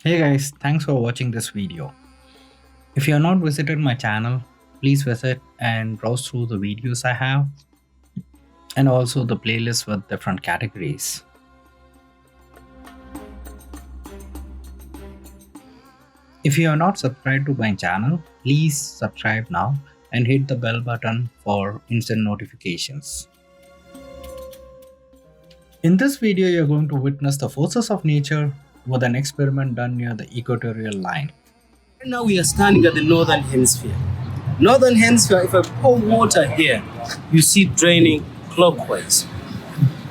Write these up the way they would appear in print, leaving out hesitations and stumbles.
Hey guys, thanks for watching this video. If you have not visited my channel, please visit and browse through the videos I have and also the playlist with different categories. If you are not subscribed to my channel, please subscribe now and hit the bell button for instant notifications. In this video, you are going to witness the forces of nature with an experiment done near the Equatorial Line. Right now we are standing at the Northern Hemisphere. Northern Hemisphere, if I pour water here, you see it draining clockwise.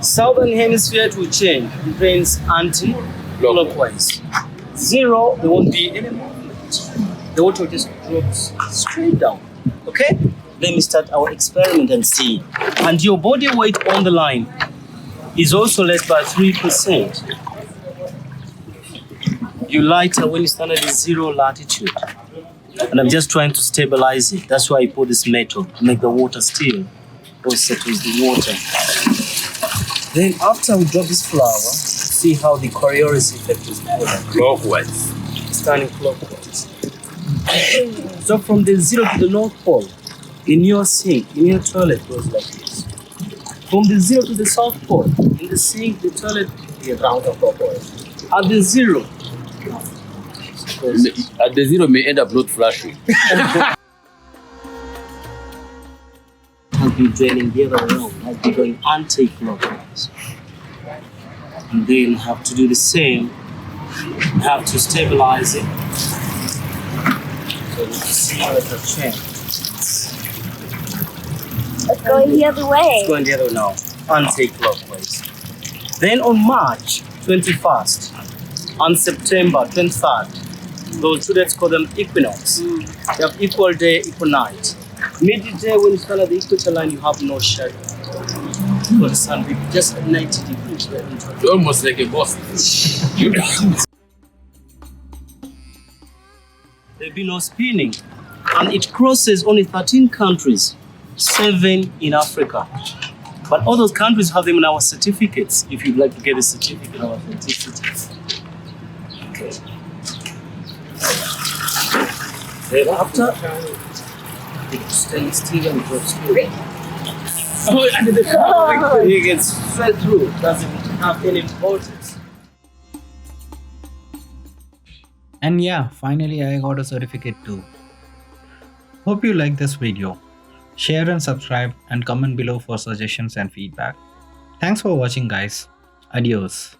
Southern Hemisphere it will change, it drains anti-clockwise. Zero, there won't be any movement. The water will just drops straight down. Okay? Let me start our experiment and see. And your body weight on the line is also less by 3%. You lighter when you stand at 0 latitude. And I'm just trying to stabilize it. That's why I put this metal to make the water still. Or settles the water. Then after we drop this flour, see how the Coriolis effect is going. Clockwise. Standing clockwise. So from the 0 to the North Pole, in your sink, in your toilet goes like this. From the 0 to the South Pole, in the sink, the toilet is counterclockwise. At the 0, At the zero may end up not flashing. I'll be draining the other way. I'll be going anti-clockwise. And then have to do the same. Have to stabilize it. So you see how it will change. It's going the other way. It's going the other way now, anti-clockwise. Then on March 21st, on September 23rd, those students call them equinox. You have equal day, equal night. Midday, when you stand at the equator line, you have no shadow. For the sun, will be just at 90 degrees. You're almost like a boss. There'll be no spinning. And it crosses only 13 countries, 7 in Africa. But all those countries have them in our certificates, if you'd like to get a certificate of authenticity. Okay. Then after, it stays still and drops through. Oh, and the car, it gets straight through. Doesn't have any importance. And yeah, finally I got a certificate too. Hope you like this video. Share and subscribe and comment below for suggestions and feedback. Thanks for watching guys. Adios.